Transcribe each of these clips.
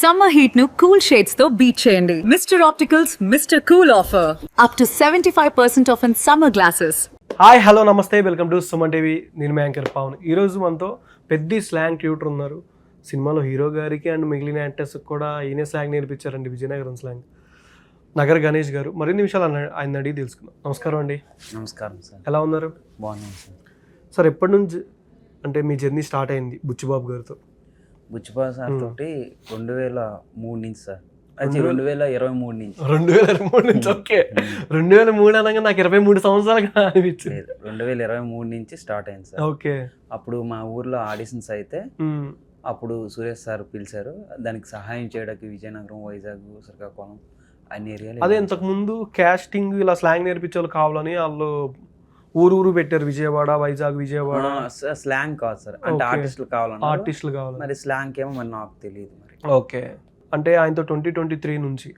Summer heat ను cool shades తో beat చేయండి. Mister opticals mister cool offer up to 75% of in summer glasses. Hi hello నమస్తే, welcome to Suman TV. నేను మీ anchor Pawan. ఈరోజు మనతో పెద్ద స్లాంగ్ ట్యూటర్ ఉన్నారు. సినిమాలో హీరో గారికి అండ్ మిగిలిన యాక్టర్స్కి కూడా ఈయనే స్లాంగ్ నేర్పించారండి, విజయనగరం స్లాంగ్. నగర్ గణేష్ గారు. మరిన్ని విషయాలు ఆయన అడిగి తెలుసుకుందాం. నమస్కారం అండి. నమస్కారం సార్. ఎలా ఉన్నారు? బాగున్నాను సార్. సార్ ఎప్పటి నుంచి అంటే మీ జర్నీ స్టార్ట్ అయింది బుచ్చిబాబు గారితో? బుచ్చిబాబు సార్ తోటి 2003 నుంచి సార్. అది 2023 నుంచి. 2023 నుంచి. ఓకే, 2003 అనగా నాకు 23 సంవత్సరాలుగా అనిపించింది. 2023 నుంచి స్టార్ట్ అయింది సార్. ఓకే. అప్పుడు మా ఊర్లో ఆడిషన్స్ అయితే అప్పుడు సురేష్ సార్ పిలిచారు. దానికి సహాయం చేయడానికి విజయనగరం, వైజాగ్, శ్రీకాకుళం అన్ని ఏరియాలు. అదే ఇంతకు ముందు క్యాస్టింగ్ ఇలా స్లాంగ్ నేర్పించే వాళ్ళు కావాలని వాళ్ళు ఊరు పెట్టారు. విజయవాడ, వైజాగ్, విజయవాడ. స్లాంగ్ కాదు సార్, అంటే ఆర్టిస్టులు కావాలన్నా. ఆర్టిస్టులు కావాలి. మరి స్లాంగ్ ఏమో మరి నాకు తెలియదు మరి. ఓకే, అంటే ఆయనతో 2023 నుంచి.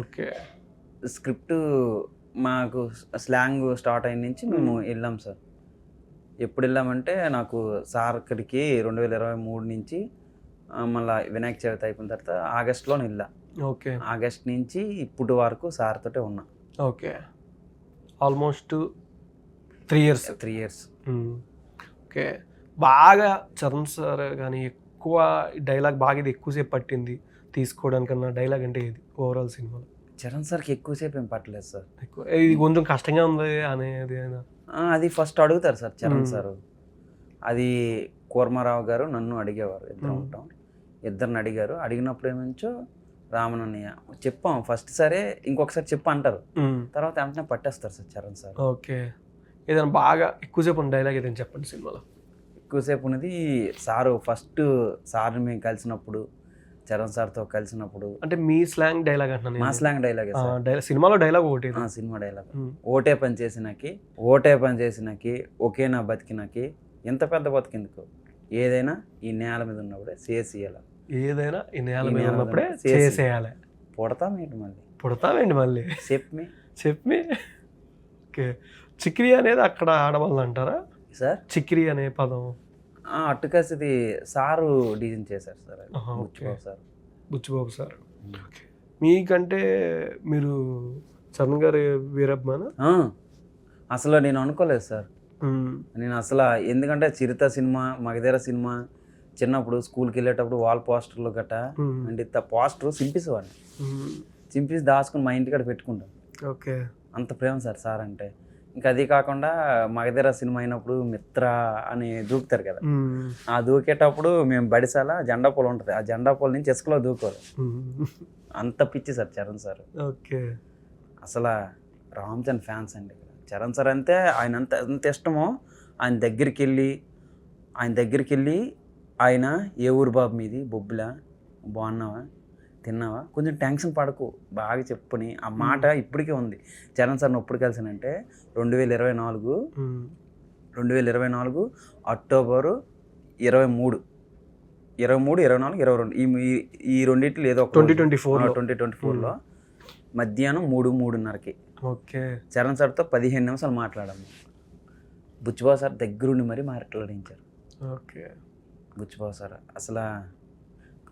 ఓకే. స్క్రిప్ట్ మాకు స్లాంగ్ స్టార్ట్ అయిన నుంచి మేము వెళ్ళాం సార్. ఎప్పుడు వెళ్ళామంటే నాకు సార్ అక్కడికి 2023 నుంచి మళ్ళీ వినాయక చవితి అయిపోయిన తర్వాత ఆగస్టులో వెళ్ళా. ఓకే. ఆగస్ట్ నుంచి ఇప్పుడు వరకు సార్ తోటే ఉన్నా. Okay, almost 3 years. 3 years. Okay. బాగా చరణ్ సార్ కానీ ఎక్కువ డైలాగ్ బాగా ఇది ఎక్కువసేపు పట్టింది తీసుకోవడానికన్నా డైలాగ్ అంటే ఇది ఓవరాల్ సినిమాలో? చరణ్ సార్కి ఎక్కువసేపు ఏం పట్టలేదు సార్. ఎక్కువ ఇది కొంచెం కష్టంగా ఉంది అనేది అది ఫస్ట్ అడుగుతారు సార్ చరణ్ సార్. అది కూర్మారావు గారు నన్ను అడిగేవారు. ఇద్దరు ఉంటాం, ఇద్దరిని అడిగారు. అడిగినప్పుడు ఏమించో రామనన్నయ్య చెప్పాం ఫస్ట్, సరే ఇంకొకసారి చెప్పు అంటారు. తర్వాత వెంటనే పట్టేస్తారు సార్ చరణ్ సార్. ఓకే. ఏదైనా బాగా ఎక్కువసేపు ఉన్న డైలాగ్ ఏదైనా చెప్పండి సినిమాలో. ఎక్కువసేపు ఉన్నది సారు ఫస్ట్ సార్ని మేము కలిసినప్పుడు, చరణ్ సార్తో కలిసినప్పుడు. అంటే మీ స్లాంగ్ డైలాగ్ అంటున్నాను. మా స్లాంగ్ డైలాగ్ సినిమాలో డైలాగ్ ఒకటి. Cinema dialogue. ఓటే పని చేసినకి ఒకే నా బతికినకి ఎంత పెద్ద బతికిందుకు, ఏదైనా ఈ నేల మీద ఉన్నప్పుడే చేసేయాలి. ఏదైనా ఈ నేల మీద ఉన్నప్పుడే చేసేయాలి. పుడతామేంటి మళ్ళీ చెప్పి. ఓకే. చిక్రీ అనేది అక్కడ ఆడవాళ్ళు అంటారా సార్? చిక్రీ అనే పదం అట్టుకసిది సారు డిజైన్ చేశారు సార్. బుచ్చిబాబు సార్. మీకంటే మీరు చరణ్ గారి వీరబ్బానా? అసలు నేను అనుకోలేదు సార్. నేను అసలు ఎందుకంటే చిరుత సినిమా, మగధీర సినిమా చిన్నప్పుడు స్కూల్కి వెళ్ళేటప్పుడు వాల్ పోస్టర్లు గట్ట అంటే పోస్టర్ చింపేసేవాడిని. చింపేసి దాచుకుని మా ఇంటికాడ పెట్టుకుంటాను. ఓకే. అంత ప్రేమ సార్ అంటే. ఇంకా అది కాకుండా మగధీర సినిమా అయినప్పుడు మిత్ర అని దూకుతారు కదా, ఆ దూకేటప్పుడు మేము బడిసాల జెండా పూలు ఉంటుంది, ఆ జెండా పూల నుంచి ఇసుకలో దూకోవాలి. అంత పిచ్చి సార్ చరణ్ సార్. ఓకే. అసలు రామ్ చరణ్ ఫ్యాన్స్ అండి చరణ్ సార్. అంతే ఆయన ఎంత ఇష్టమో ఆయన దగ్గరికి వెళ్ళి ఆయన ఏ ఊరు బాబు మీది, బొబ్బులా, బాగున్నావా, తిన్నావా, కొంచెం టెన్షన్ పడకు, బాగా చెప్పుని ఆ మాట ఇప్పటికే ఉంది. చరణ్ సార్ని ఎప్పుడు కలిసానంటే 2024 అక్టోబరు 23, 24, 22 ఈ రెండింటిలో ఏదో ఒక 2024లో మధ్యాహ్నం 3:30కి. ఓకే. చరణ్ సార్తో 15 నిమిషాలు మాట్లాడాము. బుచ్చిబాబు సార్ దగ్గరుండి మరీ మాట్లాడించారు. ఓకే. బుచ్చిబాబు సార్ అసలు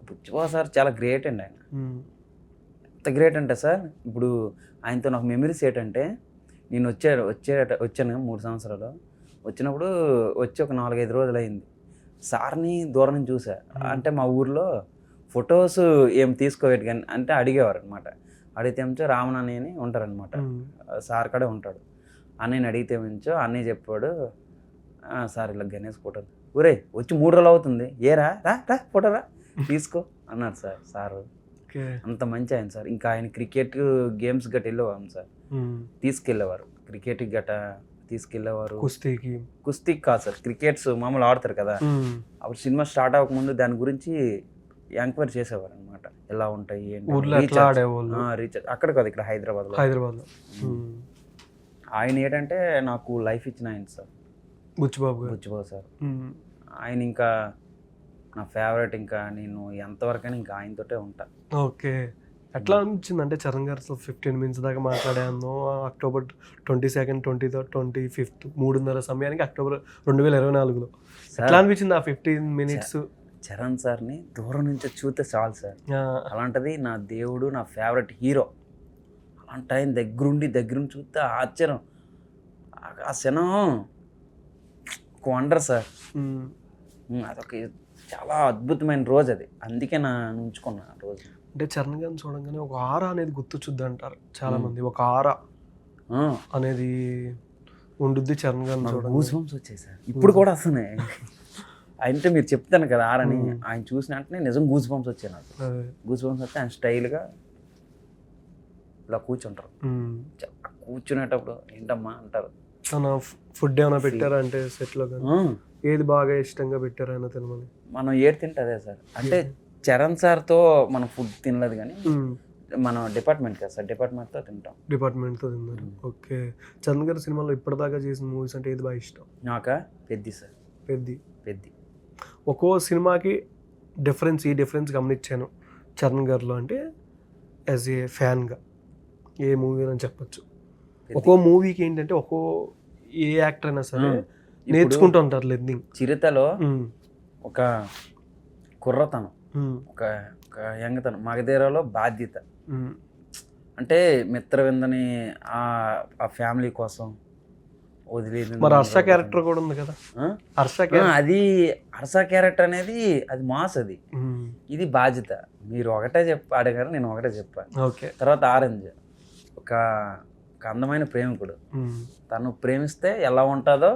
బుచ్చిబాబు సార్ చాలా గ్రేట్ అండి. ఆయన ఎంత గ్రేట్ అంటే సార్, ఇప్పుడు ఆయనతో నాకు మెమరీస్ ఏంటంటే, నేను వచ్చాను 3 సంవత్సరాలు. వచ్చినప్పుడు వచ్చి ఒక 4-5 రోజులు అయింది. సార్ని దూరం నుంచి చూసా. అంటే మా ఊర్లో ఫొటోస్ ఏం తీసుకోవేటి కానీ అంటే అడిగేవారు అనమాట. అడిగితే ఏమించో రామనాని అని ఉంటారనమాట, సార్ కాడే ఉంటాడు. అన్నయ్యని అడిగితే ఏమించో అన్నయ్య చెప్పాడు, సార్ ఇలా గణేష్ ఫోటో ఊరే వచ్చి 3 రోజులు అవుతుంది, ఏరా రా ఫోటో రా తీసుకో అన్నారు సారు. అంత మంచి ఆయన సార్. ఇంకా ఆయన క్రికెట్ గేమ్స్ గట్ట వెళ్ళేవారు సార్, తీసుకెళ్ళేవారు. క్రికెట్ గట్ట తీసుకెళ్ళేవారు. కుస్తీకి కాదు సార్, క్రికెట్స్ మామూలు ఆడతారు కదా, అప్పుడు సినిమా స్టార్ట్ అవ్వకముందు దాని గురించి ఎంక్వైరీ చేసేవారు అనమాట. ఎలా ఉంటాయి రీఛార్జ్ అక్కడ కాదు, ఇక్కడ హైదరాబాద్లో. ఆయన ఏంటంటే నాకు లైఫ్ ఇచ్చిన ఆయన సార్ బుచ్చిబాబు సార్. ఆయన ఇంకా నా ఫేవరెట్. ఇంకా నేను ఎంతవరకైనా ఇంకా ఆయనతోటే ఉంటా. ఓకే. ఎట్లా అనిపించింది అంటే చరణ్ గారితో 15 minutes దాకా మాట్లాడాను. అక్టోబర్ 22nd, 23rd, 25th 3:30 సమయానికి అక్టోబర్ 2024లో ఎట్లా అనిపించింది ఆ 15 minutes? చరణ్ సార్ని దూరం నుంచి చూస్తే చాలు సార్. ఆ, అలాంటిది నా దేవుడు, నా ఫేవరెట్ హీరో. అలాంటి ఆయన దగ్గరుండి చూస్తే ఆశ్చర్యం. ఆ క్షణం ఒక వండర్ సార్. ఉమ్. అదొక చాలా అద్భుతమైన రోజు అది. అందుకే నా ఉంచుకున్నా ఆ రోజు. అంటే చరణ్ గారిని చూడంగానే ఒక ఆరా అనేది గుర్తొచ్చుద్ది అంటారు చాలా మంది. ఒక ఆరా అనేది ఉండుద్ది చరణ్ గారిని చూడండి. గూస్ బంప్స్ వచ్చాయి సార్. ఇప్పుడు కూడా వస్తున్నాయి. అంటే మీరు చెప్తాను కదా ఆరని, ఆయన చూసిన వెంటనే నిజం గూస్ బంప్స్ వచ్చాయి నాకు. గూస్ బంప్స్ వస్తే ఆయన స్టైల్గా ఇలా కూర్చుంటారు. కూర్చునేటప్పుడు ఏంటమ్మా అంటారు. తన ఫుడ్ ఏమైనా పెట్టారా అంటే సెట్లో కానీ ఏది బాగా ఇష్టంగా పెట్టారా అని తెలియని. మనం ఏది తింటే అదే సార్. అంటే చరణ్ సార్తో మనం ఫుడ్ తినలేదు కానీ మనం డిపార్ట్మెంట్ కదా సార్, డిపార్ట్మెంట్తో తింటాం. డిపార్ట్మెంట్తో తిన్నారు. ఓకే. చరణ్ గారి సినిమాలో ఇప్పటిదాకా చేసిన మూవీస్ అంటే ఏది బాగా ఇష్టం? నాకా పెద్ది సార్. పెద్ది ఒక్కో సినిమాకి ఈ డిఫరెన్స్ గమనించాను చరణ్ గారిలో. అంటే యాజ్ ఏ ఫ్యాన్గా ఏ మూవీ అని చెప్పచ్చు. ఒక్కో మూవీకి ఏంటంటే ఏ యాక్టర్ అయినా సరే నేర్చుకుంటూ ఉంటారు లెర్నింగ్. చిరుతలో ఒక కుర్రతనం, ఒక యంగతనం, మగధీరలో బాధ్యత. అంటే మిత్రవిందని ఆ ఫ్యామిలీ కోసం వదిలేదు. మరి హర్ష క్యారెక్టర్ కూడా ఉంది కదా. అది హర్ష క్యారెక్టర్ అనేది అది మాస్. అది ఇది బాధ్యత. మీరు ఒకటే అడిగారు, నేను ఒకటే చెప్పాను. ఓకే. తర్వాత ఆరెంజ్ ఒక అందమైన ప్రేమికుడు. తను ప్రేమిస్తే ఎలా ఉంటుందో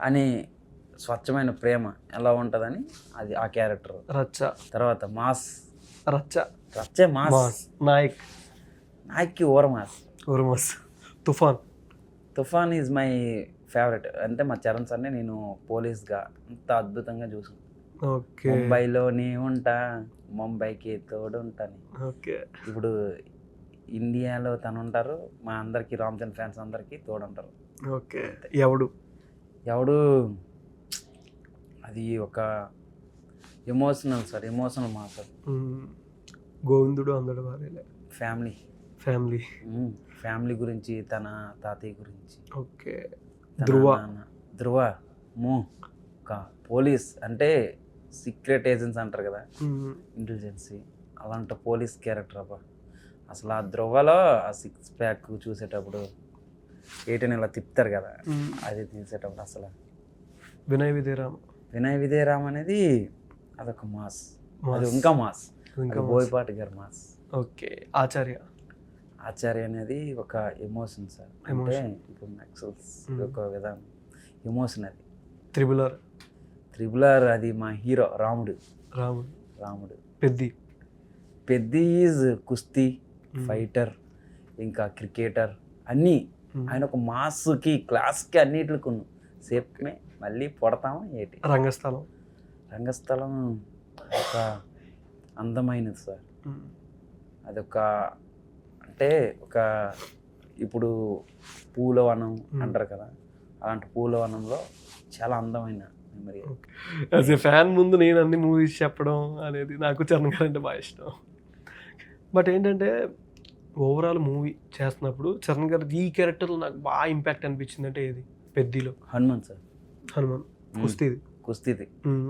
అని, స్వచ్ఛమైన ప్రేమ ఎలా ఉంటుందని అది ఆ క్యారెక్టర్. రచ్చ. తర్వాత మాస్. రచ్చే మాస్. నాయక్కి ఊరమాస్. తుఫాన్ ఈజ్ మై ఫేవరెట్. అంటే మా చరణ్ సార్ని నేను పోలీస్గా అంత అద్భుతంగా చూసాను. ముంబైలో నీ ఉంటా, ముంబైకి తోడుంటాను. ఇప్పుడు ఇండియాలో తను ఉంటారు, మా అందరికి రామ్ చరణ్ ఫ్యాన్స్ అందరికి తోడుంటారు. ఓకే. ఎవడు అది ఒక ఎమోషనల్ సార్, ఎమోషనల్ మా సార్. గోవిందుడు అందడు వారేలే. ఫ్యామిలీ గురించి, తన తాతయ్య గురించి. ఓకే. ధ్రువ ఒక పోలీస్ అంటే సీక్రెట్ ఏజెన్సీ అంటారు కదా, ఇంటెలిజెన్సీ, అలాంటి పోలీస్ క్యారెక్టర్. అబ్బా అసలు ఆ ధ్రువలో ఆ 6 ప్యాక్ చూసేటప్పుడు ఏటని ఇలా తిప్పుతారు కదా, అది తీసేటప్పుడు అసలు. వినయ్ విజయరామ్ అనేది అదొక మాస్. అది ఇంకా మాస్. బోయపాటి గారు మాస్. ఓకే. ఆచార్య అనేది ఒక ఎమోషన్ సార్. అంటే ఇప్పుడు నక్సల్స్ ఒక విధానం ఎమోషన్. అది త్రిబులర్ అది మా హీరో రాముడు. పెద్ది ఈజ్ కుస్తీ ఫైటర్, ఇంకా క్రికెటర్, అన్నీ. ఆయన ఒక మాస్కి, క్లాస్కి, అన్నిటికి సేఫ్మే. మళ్ళీ పొడతామా ఏంటి. రంగస్థలం ఒక అందమైనది సార్. అదొక అంటే ఒక ఇప్పుడు పూలవనం అంటారు కదా, అలాంటి పూలవనంలో చాలా అందమైన మెమరీ. యాజ్ ఏ ఫ్యాన్ ముందు నేను అన్ని మూవీస్ చెప్పడం అనేది నాకు చరణ్ గారు అంటే బాగా ఇష్టం. బట్ ఏంటంటే ఓవరాల్ మూవీ చేస్తున్నప్పుడు చరణ్ గారు ఈ క్యారెక్టర్ నాకు బాగా ఇంపాక్ట్ అనిపించింది అంటే ఏది? పెద్దిలో హనుమాన్ సార్.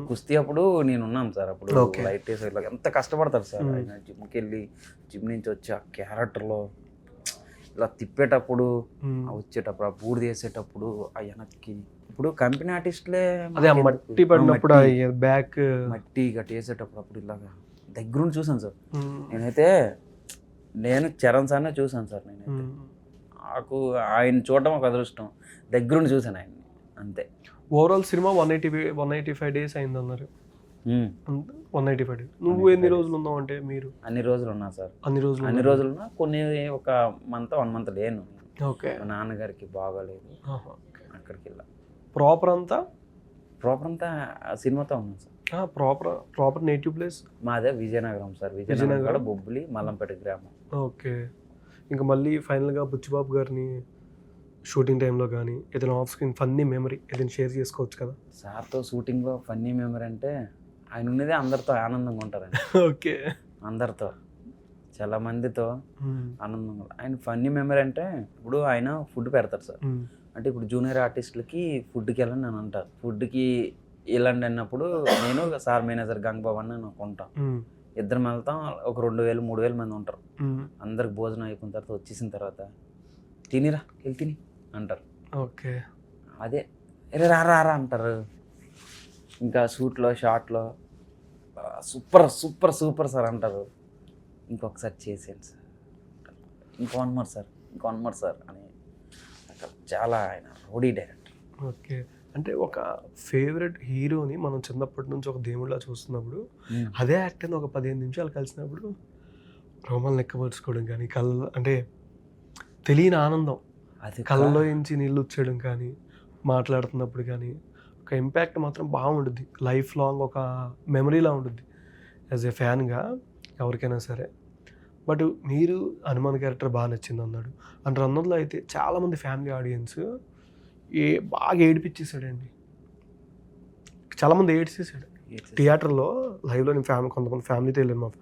కుస్తీ అప్పుడు నేను ఉన్నాను సార్. అప్పుడు లైట్ వేసే ఎంత కష్టపడతారు సార్ ఆయన. జిమ్కి వెళ్ళి జిమ్ నుంచి వచ్చి ఆ క్యారెక్టర్లో ఇలా తిప్పేటప్పుడు, వచ్చేటప్పుడు, ఆ బూడిద వేసేటప్పుడు, ఆ వెనక్కి. ఇప్పుడు కంపెనీ ఆర్టిస్టులే మట్టి పడినప్పుడు మట్టి గట్టి వేసేటప్పుడు అప్పుడు ఇలాగా దగ్గరుండి చూసాను సార్. నేను చరణ్ సార్నే చూసాను సార్. నేనైతే నాకు ఆయన చూడడం ఒక అదృష్టం. దగ్గరుండి చూసాను ఆయన అంతే. ఓవరాల్ సినిమా 185 days అయింది అన్నారు. 185 days. నువ్వు ఎన్ని రోజులు ఉన్నావు అంటే? మీరు అన్ని రోజులు ఉన్నా సార్. అన్ని రోజులు ఉన్నా. కొన్ని ఒక 1 month లేను. ఓకే. మా నాన్నగారికి బాగోలేదు, అక్కడికి వెళ్ళా. ప్రాపర్ అంతా సినిమాతో ఉన్నాను సార్. ప్రాపర్ నేటివ్ ప్లేస్ మాదే విజయనగరం సార్. విజయనగరం బొబ్బులి మల్లంపేట గ్రామం. ఓకే. ఇంకా మళ్ళీ ఫైనల్గా బుచ్చిబాబు గారిని షూటింగ్ టైంలో కానీ ఏదైనా ఆఫ్ స్క్రీన్ ఫన్నీ మెమరీ ఏదైనా షేర్ చేసుకోవచ్చు కదా? సార్తో షూటింగ్లో ఫన్నీ మెమరీ అంటే ఆయన ఉన్నదే అందరితో ఆనందంగా ఉంటారండి. ఓకే. అందరితో, చాలా మందితో ఆనందంగా. ఆయన ఫన్నీ మెమరీ అంటే ఇప్పుడు ఆయన ఫుడ్ పెడతారు సార్. అంటే ఇప్పుడు జూనియర్ ఆర్టిస్టులకి ఫుడ్కి వెళ్ళని నేను అంటారు. ఫుడ్కి ఇలాంటి అన్నప్పుడు నేను సార్ మేనేజర్ గంగబాబు అని నాకు ఉంటాం. ఇద్దరం వెళ్తాం, ఒక 2000 3000 మంది ఉంటారు. అందరికి భోజనం అయిపోయిన తర్వాత వచ్చేసిన తర్వాత తినిరా వెళ్ళి తిని అంటారు. ఓకే, అదే రే రా రా రా అంటారు. ఇంకా షూట్లో షార్ట్లో సూపర్ సూపర్ సూపర్ సార్ అంటారు. ఇంకొకసారి చేసేయండి సార్, ఇంకో 1 more సార్, ఇంకో 1 more సార్ అని అక్కడ చాలా ఆయన రౌడీ డైరెక్టర్. ఓకే. అంటే ఒక ఫేవరెట్ హీరోని మనం చిన్నప్పటి నుంచి ఒక దేవుడిలా చూస్తున్నప్పుడు అదే యాక్టర్ని ఒక 15 నిమిషాలు కలిసినప్పుడు రోమాలు లెక్కపరుచుకోవడం కానీ, కళ్ళ అంటే తెలియని ఆనందం, అది కళ్ళలో నుంచి నీళ్ళు వచ్చేయడం కానీ, మాట్లాడుతున్నప్పుడు కానీ ఒక ఇంపాక్ట్ మాత్రం బాగుంటుంది. లైఫ్ లాంగ్ ఒక మెమరీలా ఉంటుంది యాజ్ ఏ ఫ్యాన్గా ఎవరికైనా సరే. బట్ మీరు హనుమాన్ క్యారెక్టర్ బాగా నచ్చింది అన్నాడు. అండ్ అన్నట్లో అయితే చాలామంది ఫ్యామిలీ ఆడియన్స్ బాగా ఏడిపించేసాడండి. చాలామంది ఏడ్చేసాడు థియేటర్లో. లైవ్లో నేను కొంతమంది ఫ్యామిలీతో వెళ్ళాను.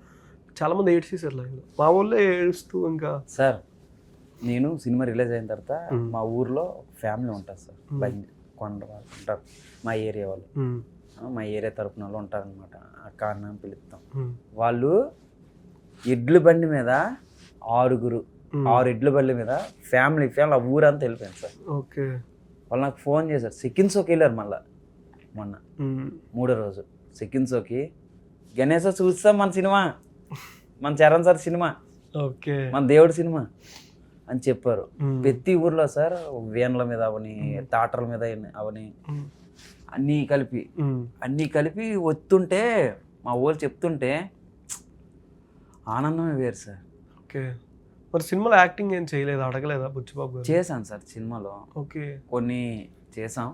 చాలామంది ఏడ్చేసారు లైవ్లో. మా ఊళ్ళో ఏడుస్తూ ఇంకా సార్ నేను సినిమా రిలీజ్ అయిన తర్వాత మా ఊర్లో ఫ్యామిలీ ఉంటుంది సార్, కొండ వాళ్ళు ఉంటారు, మా ఏరియా వాళ్ళు, మా ఏరియా తరపున వాళ్ళు ఉంటారనమాట. అక్క అన్న పిలుస్తాం. వాళ్ళు ఎడ్ల బండి మీద 6 ఎడ్ల బండి మీద ఫ్యామిలీ ఆ ఊరంతా వెళ్ళిపోయింది సార్. ఓకే. వాళ్ళు నాకు ఫోన్ చేశారు. సెకండ్ షోకి వెళ్ళారు మళ్ళీ మొన్న 3వ రోజు సెకండ్ షోకి. గణేష్ చూస్తాం మన సినిమా, మన చరణ్ సార్ సినిమా, ఓకే, మన దేవుడి సినిమా అని చెప్పారు. ప్రతి ఊర్లో సార్ వేన్ల మీద అవని, టాటర్ల మీద అవని అన్నీ కలిపి వస్తుంటే మా ఊళ్ళు చెప్తుంటే ఆనందమే వేరు సార్. ఓకే. మరి సినిమాలో యాక్టింగ్ ఏం చేయలేదు, అడగలేదా బుచ్చిబాబు గారు? చేశాను సార్ సినిమాలో. ఓకే. కొన్ని చేసాం,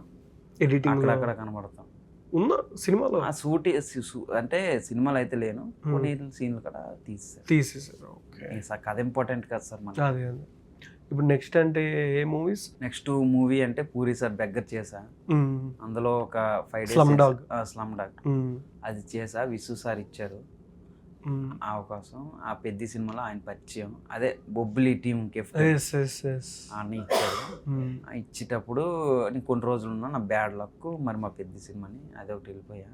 ఎడిటింగ్ అక్కడక్కడ కనబడతాం. ఉన్న సినిమాలో అంటే సినిమాలు అయితే లేను, కొన్ని సీన్లు కూడా తీసేసారు. ఓకే. సార్ కథ ఇంపార్టెంట్ కదా సార్ మనకి. అదే ఇప్పుడు నెక్స్ట్ అంటే ఏ మూవీస్? నెక్స్ట్ మూవీ అంటే పూరి సార్ బెగ్గర్ చేసా. అందులో ఒక 5 days స్లమ్ డాగ్ అది చేసా. విసు సార్ ఇచ్చారు అవకాశం. ఆ పెద్ద సినిమాలో ఆయన పరిచయం, అదే బొబ్బిలి టీమ్ అన్ని ఇచ్చారు. ఇచ్చేటప్పుడు నేను కొన్ని రోజులు ఉన్నా, నా బ్యాడ్ లక్ మరి మా పెద్ద సినిమాని అదే ఒకటి వెళ్ళిపోయా.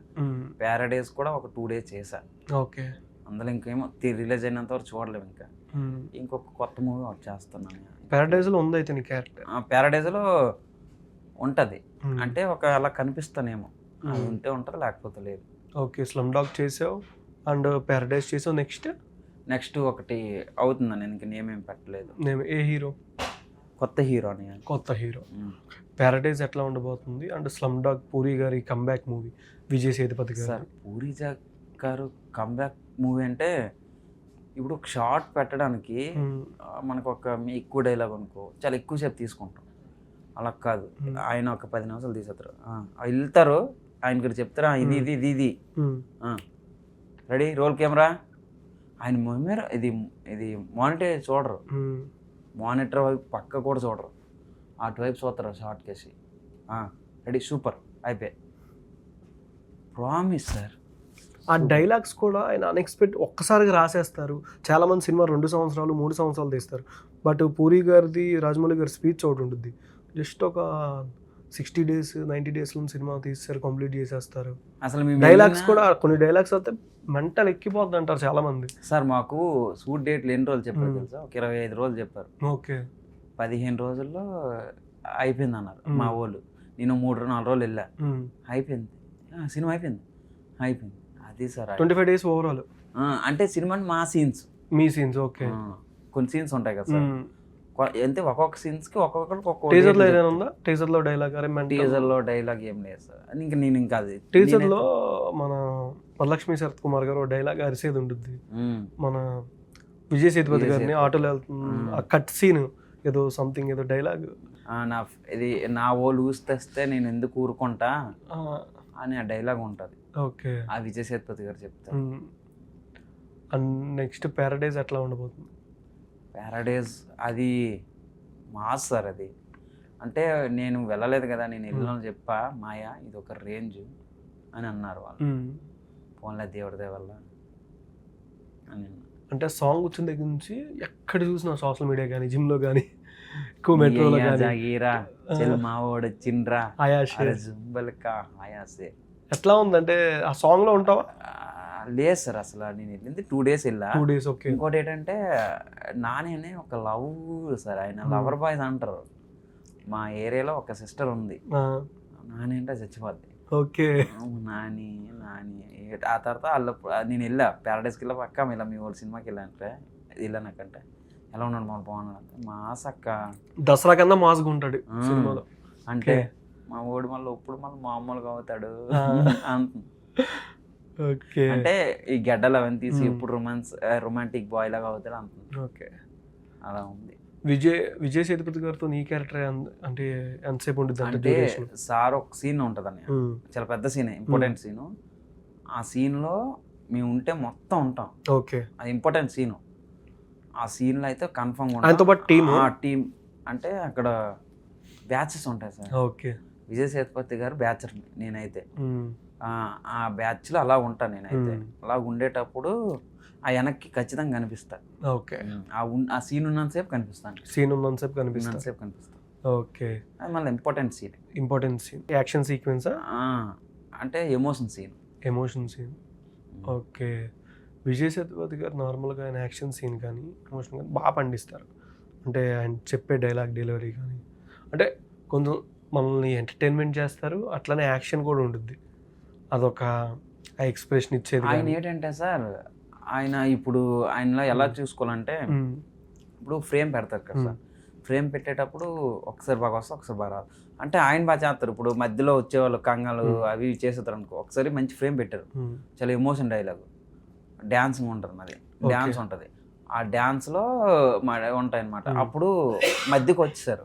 ప్యారడైజ్ కూడా ఒక 2 days చేశా. ఓకే. అందులో ఇంకేమో రిలీజ్ అయినంత వరకు చూడలేము. ఇంకా ఇంకొక కొత్త మూవీ ఒకటి చేస్తున్నాను. ప్యారడైజ్లో ఉంది అయితే నీ క్యారెక్టర్? ప్యారడైజ్లో ఉంటుంది, అంటే ఒక అలా కనిపిస్తానేమో, అది ఉంటే ఉంటుంది లేకపోతే లేదు. ఓకే. స్లమ్ డాగ్ చేసావు అండ్ ప్యారడైజ్ చేసావు. నెక్స్ట్ ఒకటి అవుతుందని ఇంక నేమేం పెట్టలేదు. ఏ హీరో? కొత్త హీరోని. కొత్త హీరో. ప్యారడైజ్ ఎట్లా ఉండబోతుంది? అండ్ స్లమ్ డాగ్ పూరి గారి కంబ్యాక్ మూవీ, విజయ్ సేతుపతి గారు. సార్ పూరి గారు కంబ్యాక్ మూవీ అంటే ఇప్పుడు ఒక షార్ట్ పెట్టడానికి మనకు ఒక ఎక్కువ డైలాగ్ అనుకో చాలా ఎక్కువసేపు తీసుకుంటాం. అలా కాదు, ఆయన ఒక 10 నిమిషాలు తీసేస్తారు, వెళ్తారు, ఆయన కూడా చెప్తారా ఇది ఇది ఇది ఇది రెడీ రోల్ కెమెరా. ఆయన మొహమేర ఇది మానిటర్ చూడరు, మానిటర్ వైపు పక్క కూడా చూడరు, అటువైపు చూస్తారు షార్ట్ కేసి. రెడీ సూపర్ అయిపోయి ప్రామిస్ సార్. ఆ డైలాగ్స్ కూడా ఆయన అన్ఎక్స్పెక్ట్ ఒక్కసారిగా రాసేస్తారు. చాలామంది సినిమా 2 సంవత్సరాలు 3 సంవత్సరాలు తీస్తారు. బట్ పూరి గారిది, రాజమౌళి గారి స్పీచ్ ఒకటి ఉంటుంది, జస్ట్ ఒక 60 days 90 daysలో సినిమా తీస్తారు, కంప్లీట్ చేసేస్తారు. అసలు డైలాగ్స్ కూడా కొన్ని డైలాగ్స్ అయితే మెంటల్ ఎక్కిపోతుంది అంటారు చాలా మంది. సార్ మాకు షూట్ డేట్లు ఎన్ని రోజులు చెప్పారు తెలుసా? ఒక 25 రోజులు చెప్పారు. ఓకే. 15 రోజుల్లో అయిపోయింది అన్నారు మా వాళ్ళు. నేను 3-4 రోజులు వెళ్ళా, అయిపోయింది సినిమా, అయిపోయింది. అది సార్ 25 days ఓవరాల్. అంటే సినిమా మా సీన్స్, మీ సీన్స్. ఓకే. కొన్ని సీన్స్ ఉంటాయి కదా సార్, అంటే ఒక్కొక్క సీన్స్కి ఒక్కొక్కరికి టీజర్లో ఏదైనా ఉందా? టీజర్లో డైలాగ్? టీజర్లో డైలాగ్ ఏం లేదు సార్. ఇంకా నేను ఇంకా అది టీజర్లో మన వరలక్ష్మి శరత్ కుమార్ గారు డైలాగ్ అరిసేది ఉంటుంది, మన విజయ్ సేతుపతి గారిని ఆటోలో వెళ్తుంది, ఆ కట్ సీన్ ఏదో సంథింగ్ ఏదో డైలాగ్, నా ఓళ్ళు ఊస్తే నేను ఎందుకు ఊరుకుంటా అని ఆ డైలాగ్ ఉంటుంది. ఓకే. ఆ విజయ్ సేతుపతి గారు చెప్తారు. అండ్ నెక్స్ట్ ప్యారడైజ్ ఎట్లా ఉండబోతుంది? ప్యారడైజ్ అది మాస్ సార్. అది అంటే నేను వెళ్ళలేదు కదా, నేను వెళ్ళాలని చెప్పా, మాయా ఇది ఒక రేంజ్ అని అన్నారు వాళ్ళు. పోన్లే దేవుడి వల్ల అని. అంటే సాంగ్ వచ్చిన దగ్గర నుంచి ఎక్కడ చూసినా సోషల్ మీడియా కానీ, జిమ్లో కానీ, ఎక్కువ మెట్రోలో కానీ, జాగీరా చెల్ మావోడు చిండ్రా ఆయాసే జుంబల్కా ఆయాసే ఎట్లా ఉందంటే ఆ సాంగ్లో ఉంటావా? లేదు సార్, అసలు నేను వెళ్ళింది 2 days వెళ్ళా. 2 days. ఓకే. ఇంకోటి ఏంటంటే నాని అని ఒక లవ్ సార్, ఆయన లవర్ బాయ్స్ అంటారు. మా ఏరియాలో ఒక సిస్టర్ ఉంది, నాని అంటే చచ్చిపోద్ది. ఓకే. నాని నాని ఆ తర్వాత వాళ్ళు నేను వెళ్ళా ప్యారడైస్కి వెళ్ళా, పక్క ఇలా మీ వాళ్ళ సినిమాకి వెళ్ళానంటే ఎలా ఉన్నాడు మా బాగున్నాడు అంటే మాస్ అక్క, దసరా కన్నా మాస్గా ఉంటాడు సినిమాలో. అంటే మా ఓడి మళ్ళీ ఇప్పుడు మళ్ళీ మామూలుగా అవుతాడు ఓకే. అంటే ఈ గడ్డలు అవన్నీ తీసి ఇప్పుడు రొమాంటిక్ బాయ్ లాగా అవుతాడు అంటుంది. ఓకే. అలా ఉంది. విజయ్ సేతుపతి గారితో నీ క్యారెక్టర్ అంటే ఎంతసేపు ఉంటుంది అంటే సార్ ఒక సీన్ ఉంటుందని, చాలా పెద్ద సీన్, ఇంపార్టెంట్ సీను. ఆ సీన్లో మేము ఉంటే మొత్తం ఉంటాం. ఓకే. అది ఇంపార్టెంట్ సీను. ఆ సీన్లో అయితే కన్ఫర్మ్ టీమ్ అంటే అక్కడ బ్యాచెస్ ఉంటాయి సార్. ఓకే. విజయ్ సేతుపతి గారు బ్యాచర్, నేనైతే ఆ బ్యాచ్లో అలా ఉంటాను. నేనైతే అలా ఉండేటప్పుడు ఆ వెనక్కి ఖచ్చితంగా కనిపిస్తా. ఓకే. ఆ సీన్ ఉన్నంతసేపు కనిపిస్తాను. సీన్ ఉన్నంతసేపు కనిపిస్తాను. ఓకే. అది మళ్ళీ ఇంపార్టెంట్ సీన్. యాక్షన్ సీక్వెన్స్ అంటే emotion scene. Okay. Vijay Sethupathi గారు నార్మల్గా ఆయన యాక్షన్ సీన్ కానీ ఎమోషన్ కానీ బాగా పండిస్తారు. అంటే ఆయన చెప్పే డైలాగ్ డెలివరీ కానీ అంటే కొంచెం మనల్ని ఎంటర్టైన్మెంట్ చేస్తారు, అట్లనే యాక్షన్ కూడా ఉంటుంది. అదొక ఆ ఎక్స్ప్రెషన్ ఇచ్చేది. ఆయన ఏంటంటే సార్, ఆయన ఇప్పుడు ఆయనలో ఎలా చూసుకోవాలంటే, ఇప్పుడు ఫ్రేమ్ పెడతారు కదా సార్, ఫ్రేమ్ పెట్టేటప్పుడు ఒకసారి బాగా వస్తే ఒకసారి బాగా రాదు. అంటే ఆయన బాగా చేస్తారు. ఇప్పుడు మధ్యలో వచ్చేవాళ్ళు కంగాలు అవి చేస్తారు అనుకో, ఒకసారి మంచి ఫ్రేమ్ పెట్టారు, చాలా ఎమోషన్ డైలాగ్, డ్యాన్స్ ఉంటుంది, మరి డ్యాన్స్ ఉంటుంది. ఆ డ్యాన్స్లో ఉంటాయి అన్నమాట. అప్పుడు మధ్యకి వచ్చేసారు,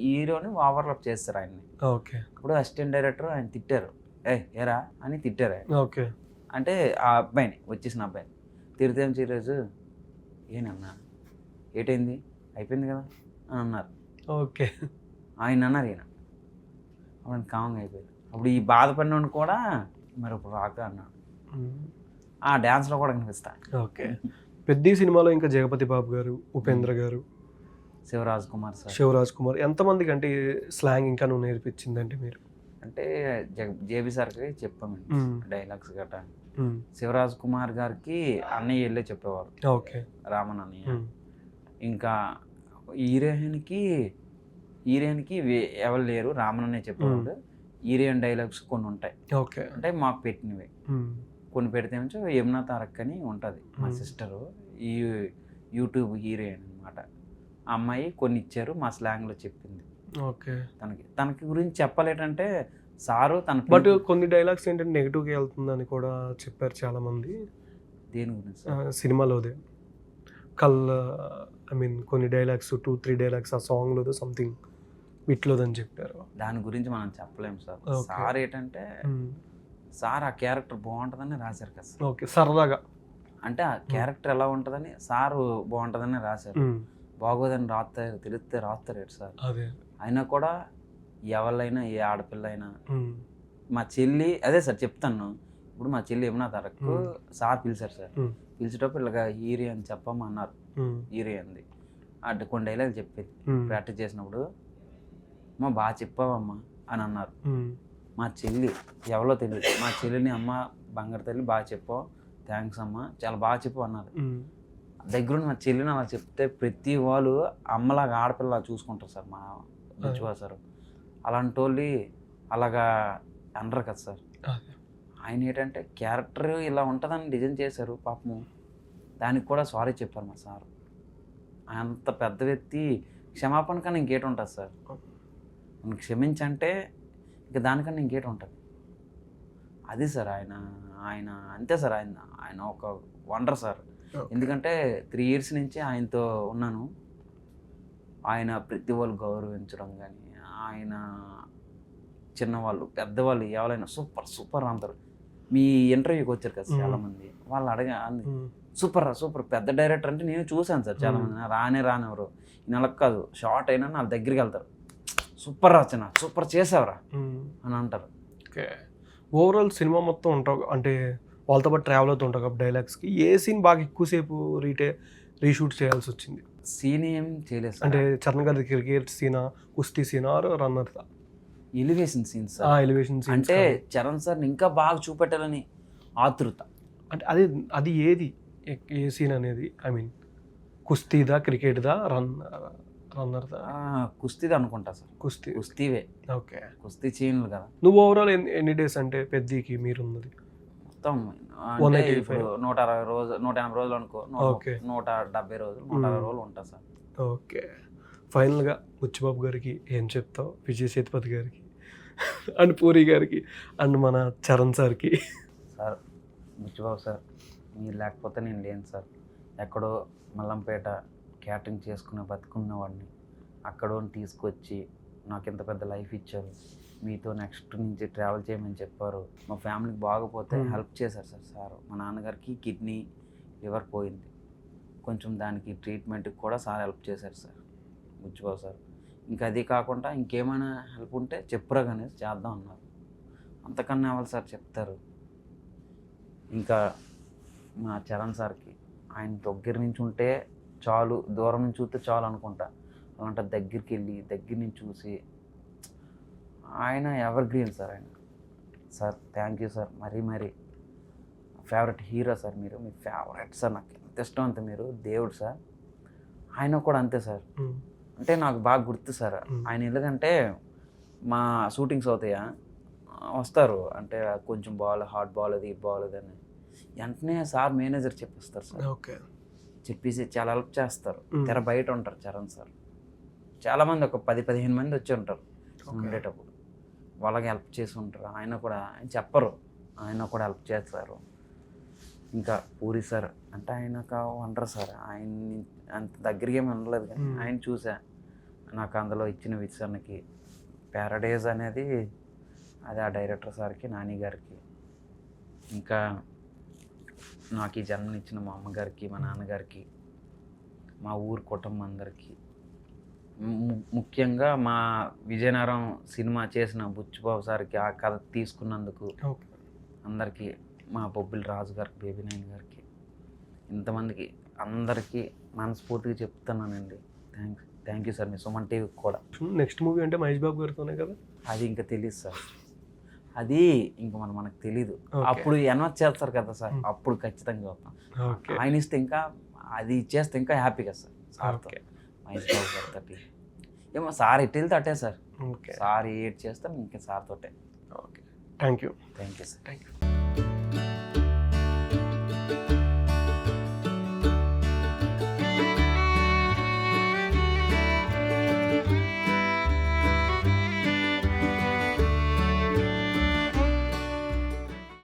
హీరోని ఓవర్లాప్ చేస్తారు ఆయన్ని. అప్పుడు అసిస్టెంట్ డైరెక్టర్ ఆయన తిట్టారు, ఏరా అని తిట్టారు ఆయన. అంటే ఆ అబ్బాయిని, వచ్చేసిన అబ్బాయిని తిరితే సీరియస్ ఏనన్నా ఏటైంది అయిపోయింది కదా అని అన్నారు. ఓకే. ఆయన అన్నారు, ఈయన అప్పుడు కామంగా అయిపోయింది. అప్పుడు ఈ బాధపడినోడు కూడా మరి ఇప్పుడు రాక అన్నాడు. ఆ డ్యాన్స్లో కూడా కనిపిస్తా. ఓకే. పెద్ద సినిమాలో ఇంకా జగపతి బాబు గారు, ఉపేంద్ర గారు, శివరాజ్ కుమార్ ఎంతమందికి అంటే స్లాంగ్ ఇంకా నువ్వు నేర్పించిందంటే మీరు? అంటే జేబీ సార్కి చెప్పామండి డైలాగ్స్ గట్రా. శివరాజ్ కుమార్ గారికి అన్నయ్య వెళ్ళే చెప్పేవారు. ఓకే. రామన్ అన్నయ్య. ఇంకా హీరోయిన్కి ఎవరు లేరు, రామన్ అన్నయ్య చెప్పేవాడు. హీరోయిన్ డైలాగ్స్ కొన్ని ఉంటాయి. ఓకే. అంటే మాకు పెట్టినవి కొన్ని పెడితే నుంచి యమునా తారక్ అని ఉంటుంది మా సిస్టరు, ఈ యూట్యూబ్ హీరోయిన్ అనమాట. ఆ అమ్మాయి కొన్ని ఇచ్చారు, మా స్లాంగ్లో చెప్పింది. ఓకే. తనకి గురించి చెప్పలేటంటే సారు తన బట్ కొన్ని డైలాగ్స్ ఏంటంటే నెగిటివ్గా వెళ్తుందని కూడా చెప్పారు చాలా మంది. దేని గురించి? సినిమాలోదే కొన్ని డైలాగ్స్ 2-3 డైలాగ్స్ ఆ సాంగ్లో సంథింగ్ వీటిలోదని చెప్పారు. దాని గురించి మనం చెప్పలేము సార్. సార్ ఏంటంటే సార్ ఆ క్యారెక్టర్ బాగుంటుందని రాశారు కదా సార్. ఓకే. సరదాగా అంటే ఆ క్యారెక్టర్ ఎలా ఉంటుందని సారు బాగుంటుందని రాశారు. బాగోదని రాస్తారు, తెలిస్తే రాస్తారు సార్. అదే అయినా కూడా ఎవరైనా, ఏ ఆడపిల్ల అయినా, మా చెల్లి అదే సార్ చెప్తాను. ఇప్పుడు మా చెల్లి యమునా తారక్ సార్ పిలిచారు సార్. పిలిచేటప్పుడు ఇలాగ హీరో అని చెప్పమ్మా అన్నారు. హీరో అంది అంటే కొన్ని డైలాగ్ చెప్పేది ప్రాక్టీస్ చేసినప్పుడు, అమ్మ బాగా చెప్పావమ్మా అని అన్నారు. మా చెల్లి ఎవరో తెలియదు, మా చెల్లిని అమ్మ బంగారు తల్లి బాగా చెప్పావు, థ్యాంక్స్ అమ్మ, చాలా బాగా చెప్పావు అన్నారు. దగ్గర మా చెల్లిని అలా చెప్తే ప్రతి వాళ్ళు అమ్మలాగా ఆడపిల్ల చూసుకుంటారు సార్ మా బుచ్చివా సార్. అలాంటి వాళ్ళు అలాగా అనరు కదా సార్. ఆయన ఏంటంటే క్యారెక్టర్ ఇలా ఉంటుందని డిజైన్ చేశారు పాపము, దానికి కూడా సారీ చెప్పారు మా సార్. అంత పెద్ద వ్యక్తి క్షమాపణ కన్నా ఇంకేటి ఉంటుంది సార్, నన్ను క్షమించంటే ఇంకా దానికన్నా ఇంకేటి ఉంటుంది. అది సార్ ఆయన అంతే సార్. ఆయన ఒక వండర్ సార్. ఎందుకంటే 3 years నుంచి ఆయనతో ఉన్నాను. ఆయన ప్రతి వాళ్ళు గౌరవించడం కానీ, ఆయన చిన్నవాళ్ళు పెద్దవాళ్ళు ఎవరైనా సూపర్ అంటారు. మీ ఇంటర్వ్యూకి వచ్చారు కదా చాలామంది, వాళ్ళు సూపర్ పెద్ద డైరెక్టర్ అంటే నేను చూశాను సార్ చాలామంది. రానివ్వరు, నెలకు కాదు షార్ట్ అయినా నా దగ్గరికి వెళ్తారు, సూపర్ రచన, సూపర్ చేసావురా అని అంటారు. ఓకే. ఓవరాల్ సినిమా మొత్తం ఉంటావు అంటే వాళ్ళతో పాటు ట్రావెల్ అవుతూ ఉంటావు కాబట్టి డైలాగ్స్కి ఏ సీన్ బాగా ఎక్కువసేపు రీషూట్ చేయాల్సి వచ్చింది? సీన్ ఏం చేయలేదు అంటే చరణ్ గారి క్రికెట్ సీనా, కుస్తీ సీనా, runner? Elevation scenes sir. Elevation అంటే చరణ్ సార్ని ఇంకా బాగా చూపెట్టాలని ఆతృత. అంటే అది ఏది ఏ సీన్ అనేది? ఐ మీన్ కుస్తీదా, క్రికెట్దా, రన్నర్దా? కుస్తీది అనుకుంటా సార్. కుస్తీవే. ఓకే, కుస్తీ చీన్లు కదా. నువ్వు ఓవరాల్ ఎన్ని డేస్ అంటే పెద్దకి మీరున్నది? మొత్తం 160 రోజులు 180 రోజులు అనుకో, 170 రోజులు 160 రోజులు ఉంటా సార్. ఓకే, ఫైనల్గా బుచ్చిబాబు గారికి ఏం చెప్తావు? విజయ్ సేతుపతి గారికి అండ్ పూరి గారికి అండ్ మన చరణ్ సార్కి. సార్, బుచ్చిబాబు సార్, మీరు లేకపోతే నేను లేను సార్. ఎక్కడో మల్లంపేట క్యాటరింగ్ చేసుకునే బతుకున్నవాడిని అక్కడో తీసుకొచ్చి నాకు ఇంత పెద్ద లైఫ్ ఇచ్చారు. మీతో నెక్స్ట్ నుంచి ట్రావెల్ చేయమని చెప్పారు. మా ఫ్యామిలీకి బాగపోతే హెల్ప్ చేశారు సార్. మా నాన్నగారికి కిడ్నీ లివర్ పోయింది, కొంచెం దానికి ట్రీట్మెంట్కి కూడా సార్ హెల్ప్ చేశారు సార్, బుచ్చిబాబు సార్. ఇంకా అది కాకుండా ఇంకేమైనా హెల్ప్ ఉంటే చెప్పురా కానీ చేద్దాం అన్నారు. అంతకన్నా ఎవరు సార్ చెప్తారు? ఇంకా మా చరణ్ సార్కి ఆయన దగ్గర నుంచి ఉంటే చాలు, దూరం నుంచి చూస్తే చాలు అనుకుంటా. అలాంటి దగ్గరికి వెళ్ళి దగ్గర నుంచి చూసి ఆయన ఎవర్ గ్రీన్ సార్. ఆయన సార్ థ్యాంక్ యూ సార్. మరీ ఫేవరెట్ హీరో సార్ మీరు. మీ ఫేవరెట్ సార్, నాకు ఎంత ఇష్టం అంతే మీరు. దేవుడు సార్. ఆయన కూడా అంతే సార్. అంటే నాకు బాగా గుర్తు సార్ ఆయన. ఎందుకంటే మా షూటింగ్స్ అవుతాయా, వస్తారు అంటే కొంచెం హాట్ బాగాలేదు, ఇది బాగాలేదు అని వెంటనే సార్ మేనేజర్ చెప్పిస్తారు సార్. ఓకే, చెప్పేసి చాలా హెల్ప్ చేస్తారు. తెర బయట ఉంటారు చరణ్ సార్. చాలామంది ఒక 10-15 మంది వచ్చి ఉంటారు ఉండేటప్పుడు, వాళ్ళకి హెల్ప్ చేసి ఉంటారు. ఆయన కూడా ఆయన చెప్పరు, ఆయన కూడా హెల్ప్ చేస్తారు. ఇంకా పూరి సార్ అంటే ఆయన వండరు సార్. ఆయన్ని అంత దగ్గరికి ఏమి ఉండలేదు, కానీ ఆయన చూసా. నాకు అందులో ఇచ్చిన విషయానికి ప్యారడైజ్ అనేది అది ఆ డైరెక్టర్ సార్కి, నాని గారికి, ఇంకా నాకు ఈ జన్మనిచ్చిన మా అమ్మగారికి, మా నాన్నగారికి, మా ఊరు కుటుంబం అందరికీ, ముఖ్యంగా మా విజయనగరం సినిమా చేసిన బుచ్చిబాబు సార్కి, ఆ కథ తీసుకున్నందుకు అందరికీ, మా బొబ్బిలి రాజు గారికి, బేబీ నాయన్ గారికి, ఇంతమందికి అందరికీ మనస్ఫూర్తిగా చెప్తున్నానండి. Thank you sir. మీ సుమన్ టీవీకి కూడా. నెక్స్ట్ మూవీ అంటే మహేష్ బాబు గారితోనే కదా? అది ఇంకా తెలియదు సార్. అది ఇంకా మనకు తెలీదు. అప్పుడు అనౌన్స్ చేస్తారు కదా సార్, అప్పుడు ఖచ్చితంగా అవుతాం. ఆయన ఇస్తే ఇంకా అది ఇచ్చేస్తే ఇంకా హ్యాపీగా సార్. సార్తో మహేష్ బాబు గారితో ఏమో సార్ ఎటు వెళ్తే అటే సార్. సార్ ఏడ్ చేస్తాం ఇంకా సార్ తోటే. Okay, thank you sir. Thank you.